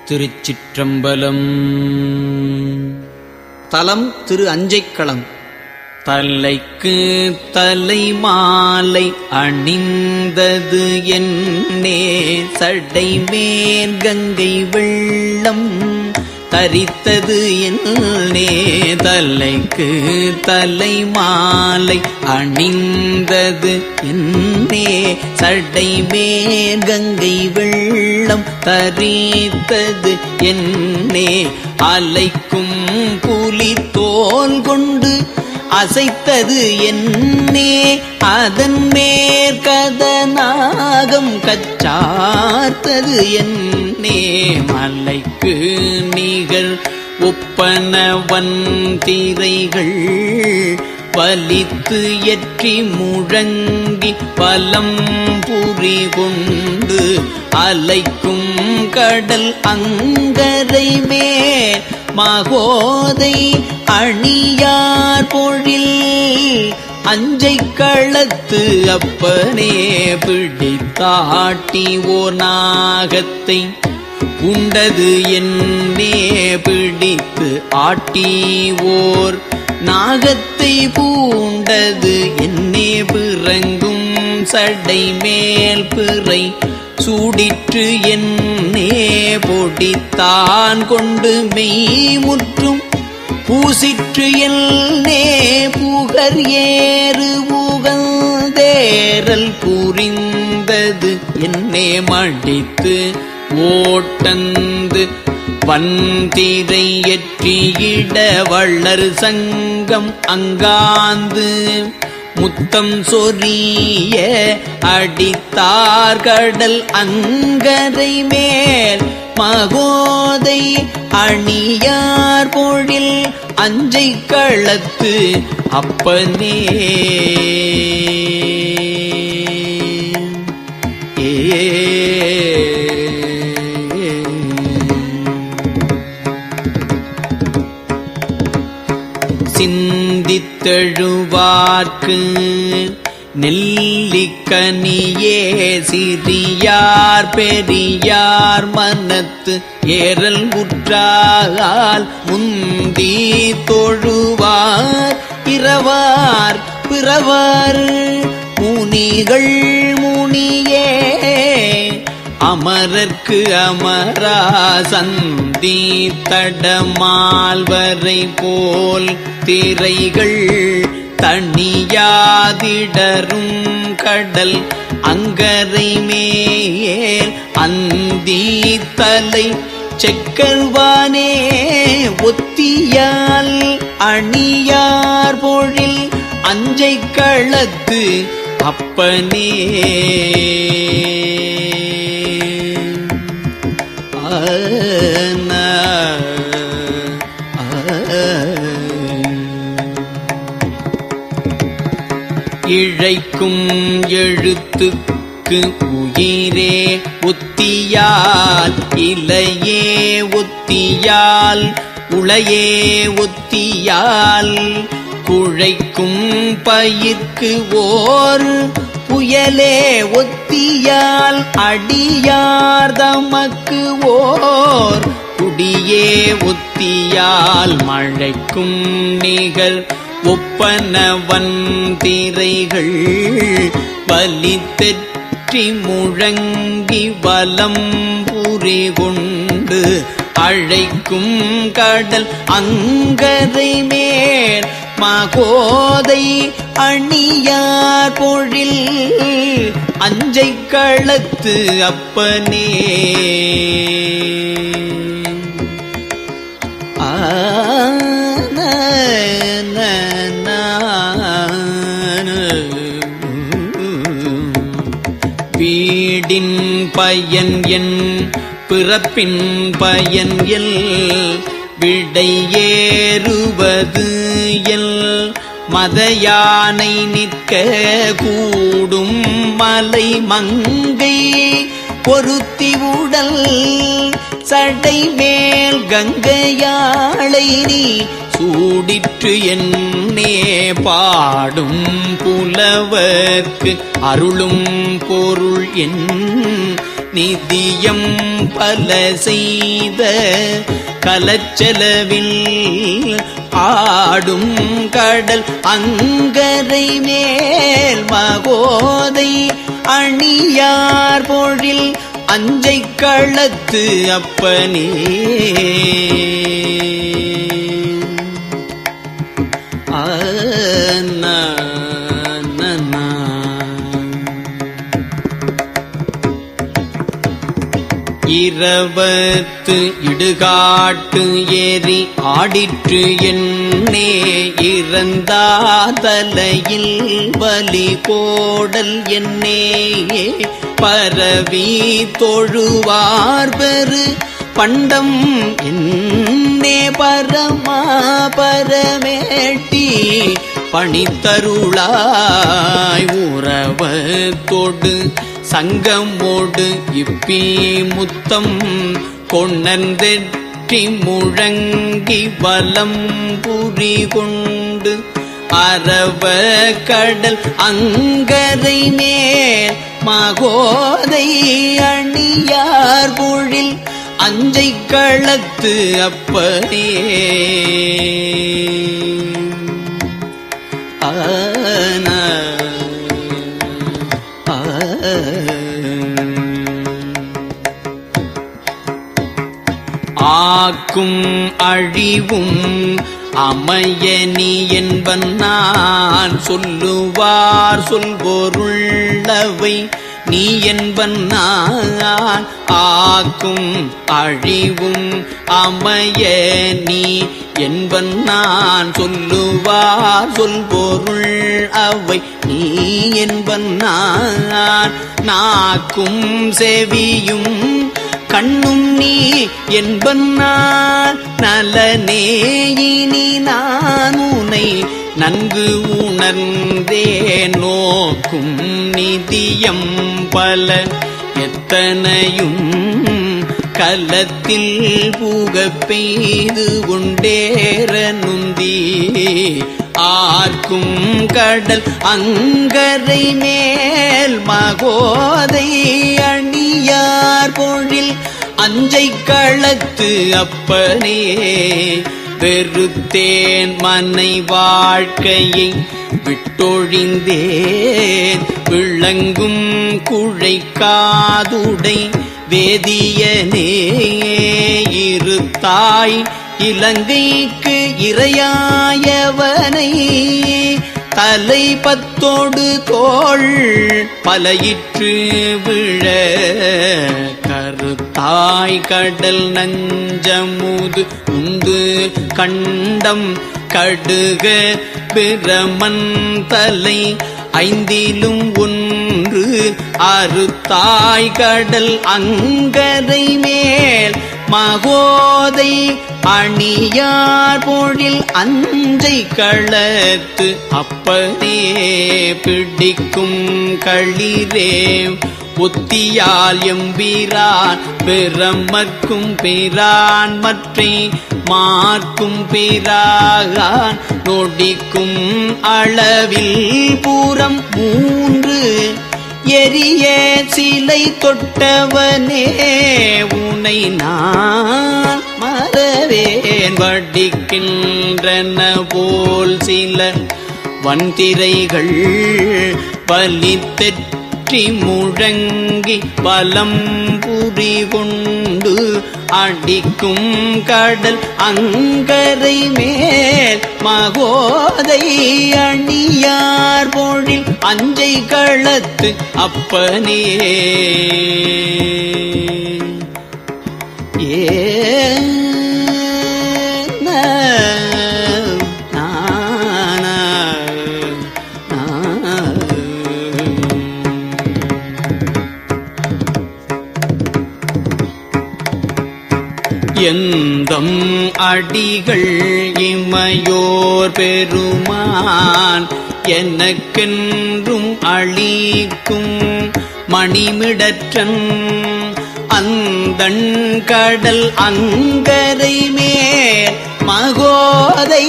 திருச்சிற்றம்பலம். தலம் திரு அஞ்சைக்களம். தலைக்கு தலை மாலை அணிந்தது என்னே சடை மேல் கங்கை வெள்ளம் தரித்தது என்னே. தலைக்கு தலை மாலை அணிந்தது என்னே சடை மேல் கங்கை வெள்ளம் தரித்தது என்னே. அலைக்கும் புலி தோல் கொண்டு அசைத்தது என்னே. அதன் மேற்கதனாகம் கச்சார்த்தது என்னே. மலைக்கு நிகழ் ஒப்பனவன் திரைகள் வலித்து எற்றி முழங்கி பலம் புரி கொண்டு அலைக்கும் கடல் அங்கரை மேல் மகோதை அணியார் பொழில் அஞ்சைக்களத்து அப்பனே. பிடித்தாட்டி ஓர் நாகத்தை உண்டது என்னே. பிடித்து ஆட்டி ஓர் நாகத்தை பூண்டது என்னே. பிறங்கும் சடை மேல் பிறை சூடிற்று என்னே. பொடித்தான் கொண்டு மெய் முற்றும் பூசிற்று என்னே. புகர் ஏறு புகந்தேரல் புரிந்தது என்னே. மடித்து ஓட்டந்து வந்திரை எற்றியிட வள்ளர் சங்கம் அங்காந்து முத்தம் சொரிய அடித்தார் கடல் அங்கரை மேல் மகோதை அணியார் பொழில் அஞ்சைக்களத்து அப்பனே. சிந்தித்தெழுவார்க்கு நெல்லிக்கனியே சிறியார் பெரியார் மனத்து ஏறல் உற்றால் முந்தி தொழுவார் இரவார் பிறவார் முனிகள் முனியே. அமரர்க்கு அமரா சந்தி தடமால்வரை போல் திரைகள் தணியாதிடரும் கடல் அங்கரை மேல் அந்தி தலை செக்கர்வானே. ஒத்தியால் அணியார் பொழில் அஞ்சைக்களத்து அப்பனே. இழைக்கும் எழுத்துக்கு உயிரே ஒத்தியால் இலையே ஒத்தியால் உளையே ஒத்தியால் குழைக்கும் பயிர்க்கு ஓர் புயலே ஒத்தியால் அடியார் தமக்கு ஓர் குடியே ஒத்தியால் மழைக்கும் நிகழ் ஒப்பனவன் திரைகள் வலித்தெற்றி முழங்கி வலம் புரி கொண்டு அழைக்கும் கடல் அங்கரை மேல் மகோதை அணியார் பொழில் அஞ்சைக்களத்து அப்பனே. வீடின் பயன் என் பிறப்பின் பயன் எல் விடையேறுவது எல் மதயானை நிற்க கூடும் மலை மங்கை பொருத்தி உடல் சடை மேல் கங்கையாளை நீ சூடிற்று என்னே. பாடும் புலவர்க்கு அருளும் பொருள் என் நிதியம் பல செய்த கலச்செலவில் ஆடும் கடல் அங்கரை மேல் மகோதை அணியார் பொழில் அஞ்சை களத்து அப்பனே இரவத்து இடுகாட்டு ஏறி ஆடிற்று என்னே இறந்தார் தலையில் பலி கோடல் என்னே பரவி தொழுவார் பெரு பண்டம் என்னே பரமா பரமேட்டி பணித்தருளாய் உறவத்தோடு சங்கமோடு இப்பி முத்தம் கொணர்ந்தெற்றி முழங்கி வலம் புரி கொண்டு அரவ கடல் அங்கரை மேல் மகோதை அணியார் பொழில் அஞ்சை களத்து அப்பனே ஆக்கும் அழிவும் அமையனி என்பன் நான் சொல்லுவார் சொல்பொருள்ளவை நீ என்பன் நான் ஆக்கும் அழிவும் அமைய நீ என்பன் நான் சொல்லுவார் சொல்பொருள் அவை நீ என்பன் நான் நாக்கும் செவியும் கண்ணும் நீ என்பன் நான் நலனே இனி நான் உனை நன்கு உணர்ந்தே நோக்கும் நிதியம் பல எத்தனையும் கலத்தில் புக பெய்து கொண்டேற நுந்தி ஆர்க்கும் கடல் அங்கரை மேல் மகோதை அணியார் பொழில் அஞ்சை களத்து அப்பனே வெறுத்தேன் மனை வாழ்க்கையை விட்டொழிந்தேன் விளங்கும் குழை காதுடை வேதியனே இருத்தாய் இலங்கைக்கு இறையாயவனை தலை பத்தோடு தோள் பலையிற்று விழ கருத்தாய் கடல் நஞ்சமுது உண்டு கண்டம் கடுக பிரமன் தலை ஐந்திலும் ஒன்று அறுத்தாய் கடல் அங்கரை மேல் மகோதை அணியார் பொழில் அஞ்சை களத்து அப்பனே பிடிக்கும் களிரே புத்தியால் எம்பிரான் பிரமற்கும் பிரான் மற்றை மார்க்கும் பிராகான் நொடிக்கும் அளவில் பூரம் 3 எரிய சிலை தொட்டவனே உனை நான் மறவேன் வடிக்கின்றன போல் சில வன்திரைகள் பலித்தெற்றி முழங்கி பலம் புரி கொண்டு அடிக்கும் கடல் அங்கரை மேல் மகோதை அணியார் பொழில் அஞ்சை களத்து அப்பனே எந்தம் அடிகள் இமையோர் பெருமான் எனக்கென்றும் அளிக்கும் மணிமிடற்றன் அந்தண் கடல் அங்கரை மேல் மகோதை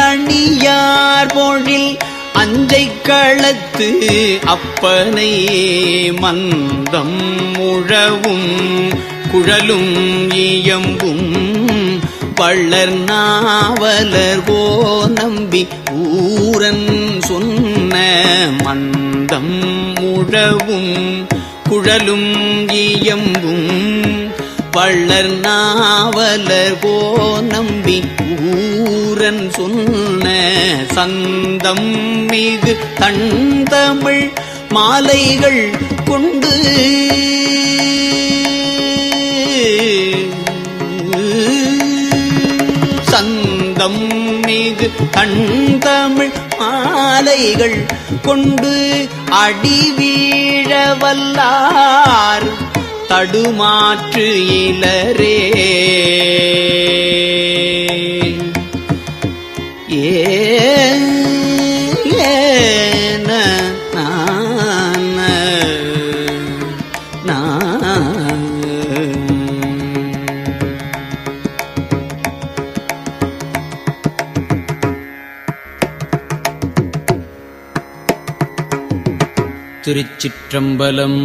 அணியார் பொழில் அஞ்சை களத்து அப்பனை மந்தம் முழவும் குழலும் இயம்பும் வள்ளர் நாவலர் கோ நம்பி ஊரன் சொன்ன மந்தம் முழவும் குழலும் இயம்பும் வள்ளர் நாவலர் கோ நம்பி ஊரன் சொன்ன சந்தம் மிகு தன் தமிழ் மாலைகள் கொண்டு சந்தம் மிகு தன் தமிழ் மாலைகள் கொண்டு அடிவீழ வல்லார் தடுமாற்று இலரே ஏன திருச்சிற்றம்பலம்.